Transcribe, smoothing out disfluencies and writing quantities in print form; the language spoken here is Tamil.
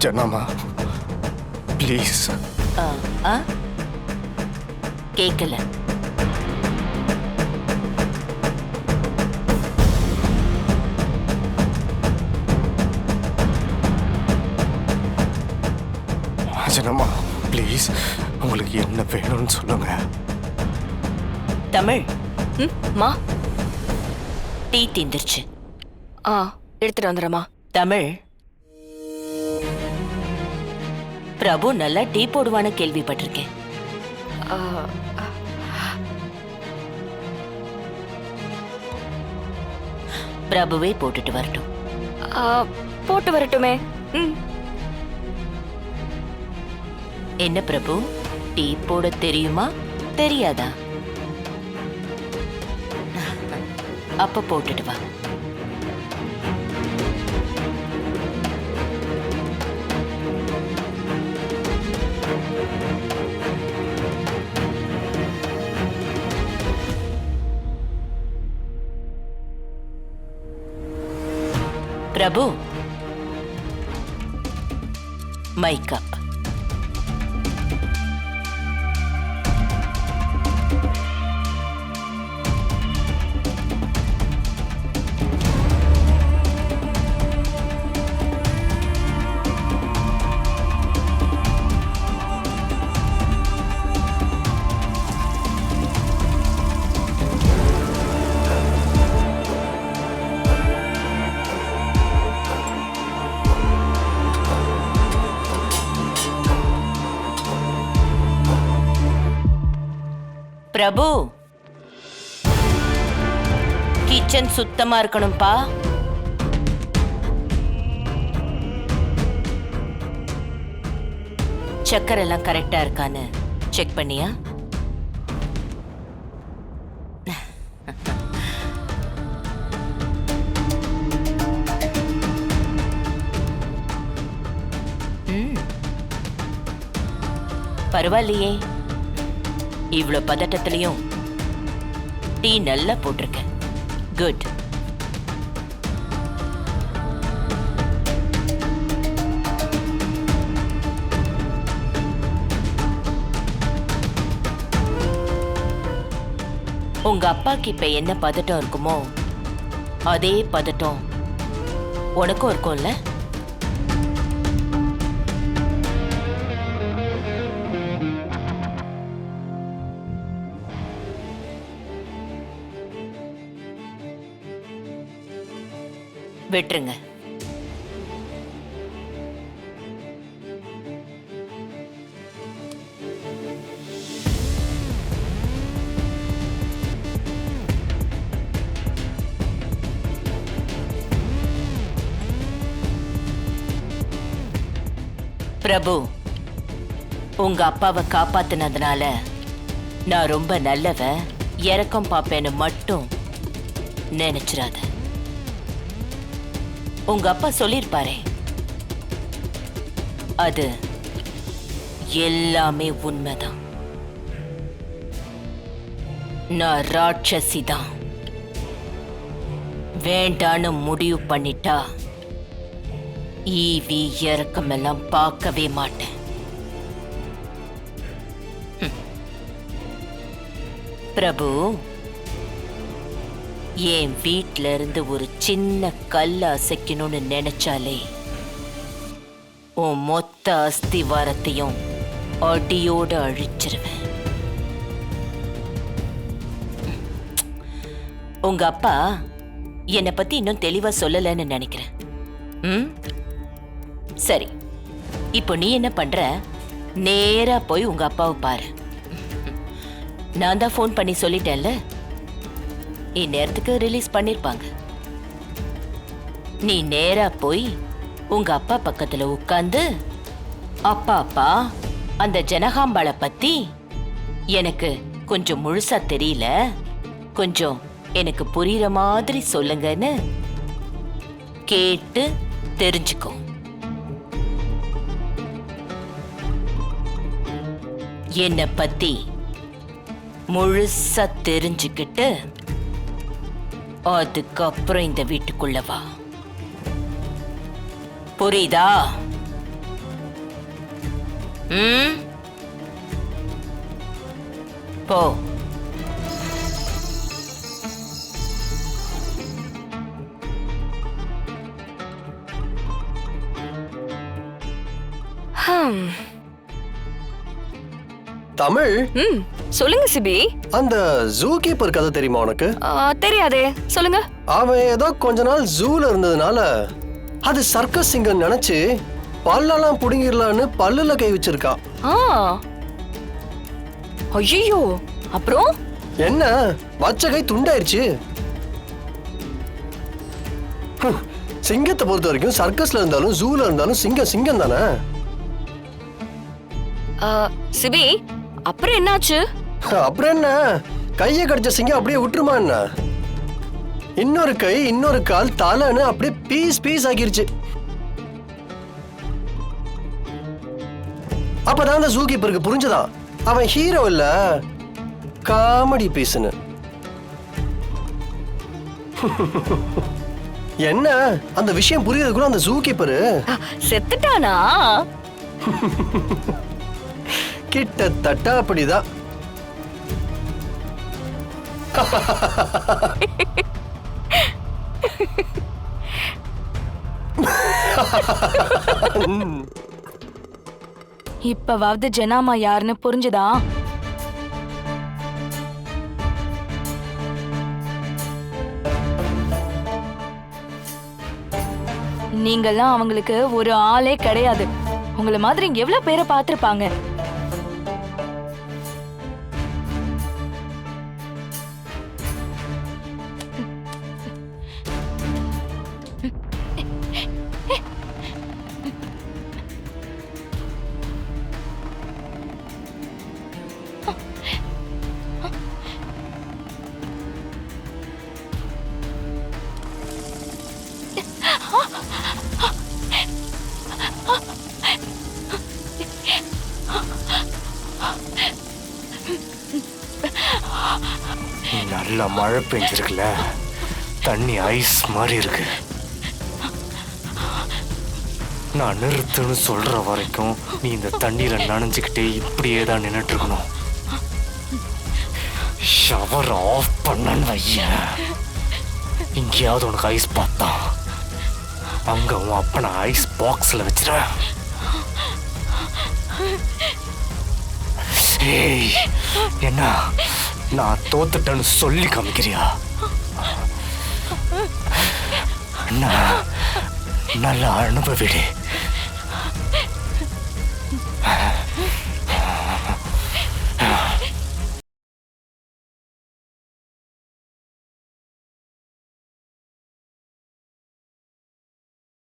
ஜனமா ப்ளீஸ். கேட்கல. ஜனமா ப்ளீஸ், உங்களுக்கு என்ன வேணும்னு சொல்லுங்க. தமிழ், மா, டீ தீந்துருச்சு. எடுத்துட்டு வந்துடுறேம்மா. தமிழ், பிரபு நல்லா டீ போடுவான்னு கேள்விப்பட்டிருக்கேன். பிரபுவே போட்டுட்டு வரட்டும். போட்டு வரட்டுமே. என்ன பிரபு, டீ போட தெரியுமா தெரியாதா? அப்ப போட்டுட்டு வா. பிரபு, மை கப். பிரபு, கிச்சன் சுத்தமா இருக்கணும்பா. சக்கரை எல்லாம் கரெக்டா இருக்கான்னு செக் பண்ணியா? பரவாயில்லையே, இவ்வளவு பதட்டத்திலையும் டீ நல்லா போட்டிருக்க. குட். உங்க அப்பாக்கு இப்ப என்ன பதட்டம் இருக்குமோ அதே பதட்டம் உனக்கும் இருக்கும்ல? விட்டுருங்க. பிரபு, உங்க அப்பாவை காப்பாத்தினதுனால நான் ரொம்ப நல்லவன், இரக்கம் பாப்பேன்னு மட்டும் நினைச்சிராத. உங்க அப்பா சொல்லிருப்பாரே, அது எல்லாமே உண்மைதான். நான் ராட்சசிதான். வேண்டான்னு முடிவு பண்ணிட்டா ஈவி இறக்கமெல்லாம் பார்க்கவே மாட்டேன். பிரபு, என் வீட்ல இருந்து ஒரு சின்ன கல்ல அசைக்கணும்னு நினைச்சாலே உன் மொத்த அஸ்திவாரத்தையும் அடியோட அழிச்சிருவேன். உங்க அப்பா என்னை பத்தி இன்னும் தெளிவா சொல்லலன்னு நினைக்கிறேன். சரி, இப்போ நீ என்ன பண்ற? நேரா போய் உங்க அப்பாவை பாரு. நான் தான் ஃபோன் பண்ணி சொல்லிட்டேன்ல, இந்நேரத்துக்கு ரிலீஸ் பண்ணிருப்பாங்க. நீ நேரா போய் உங்க அப்பா பக்கத்துல உட்கார்ந்து, அப்பா அந்த ஜனகாம்பாளை பத்தி எனக்கு கொஞ்சம் முழுசா தெரியல, கொஞ்சம் எனக்கு புரியுற மாதிரி சொல்லுங்கன்னு கேட்டு தெரிஞ்சுக்கோ. என்னை பத்தி முழுசா தெரிஞ்சுக்கிட்டு அதுக்கப்புறம் இந்த வீட்டுக்குள்ள வா. புரியுதா? ம் போ. தமிழ், சொல்லுங்க சிபி. அந்த ஜூ கீப்பர் கதை தெரியுமா உனக்கு? தெரியாதே, சொல்லுங்க. அவன் ஏதோ கொஞ்ச நாள் ஜூல இருந்ததுனால அது சர்க்கஸ் சிங்கம் நினைச்சு பல்லெல்லாம் புடுங்கிடலான்னு பல்லுல கை வச்சிருக்கான். ஐயோ, அப்புறம் என்ன, வச்ச கை துண்டாயிருச்சு. சிங்கத்தை பொறுத்த வரைக்கும் சர்க்கஸ்ல இருந்தாலும் ஜூல இருந்தாலும் சிங்கம் சிங்கம் தானே. சிபி, அப்புறம் என்னாச்சு? அப்புறம் என்ன, கையை கடிச்ச சிங்கம் அப்படியே விட்டுருமா என்ன? இன்னொரு கை இன்னொரு கால் தலைன்னு அப்படியே பீஸ் பீஸ் ஆகிருச்சு. அப்பதான் அந்த ஜூ கீப்பருக்கு புரிஞ்சுதான் அவன் ஹீரோ இல்ல காமெடி பீஸ்னு. என்ன, அந்த விஷயம் புரியறதுக்குள்ள அந்த ஜூ கீப்பரு செத்துட்டானா? கிட்டத்தட்ட அப்படிதான். இப்பவாவது ஜெனாமா யாருன்னு புரிஞ்சுதா? நீங்கெல்லாம் அவங்களுக்கு ஒரு ஆளே கிடையாது. உங்களை மாதிரி இங்க எவ்வளவு பேரை பார்த்திருப்பாங்க. நல்ல மழை பெஞ்சிருக்குல்ல, தண்ணி ஐஸ் மாதிரி இருக்கு. நான் நிறுத்துன்னு சொல்ற வரைக்கும் நீ இந்த தண்ணியில நனைஞ்சுக்கிட்டே இப்படியே தான் நின்னுட்டு இருக்கணும். ஷவர் ஆஃப் பண்ணன்னு வைய, இங்கேயாவது உனக்கு ஐஸ் பார்த்தா அங்க உன் அப்ப நான் ஐஸ் பாக்ஸ்ல வச்சிருவேன். ஏய், என்ன நான் தோத்துட்டேன்னு சொல்லி காமிக்கிறியா? என்ன, நல்லா அனுபவிடு.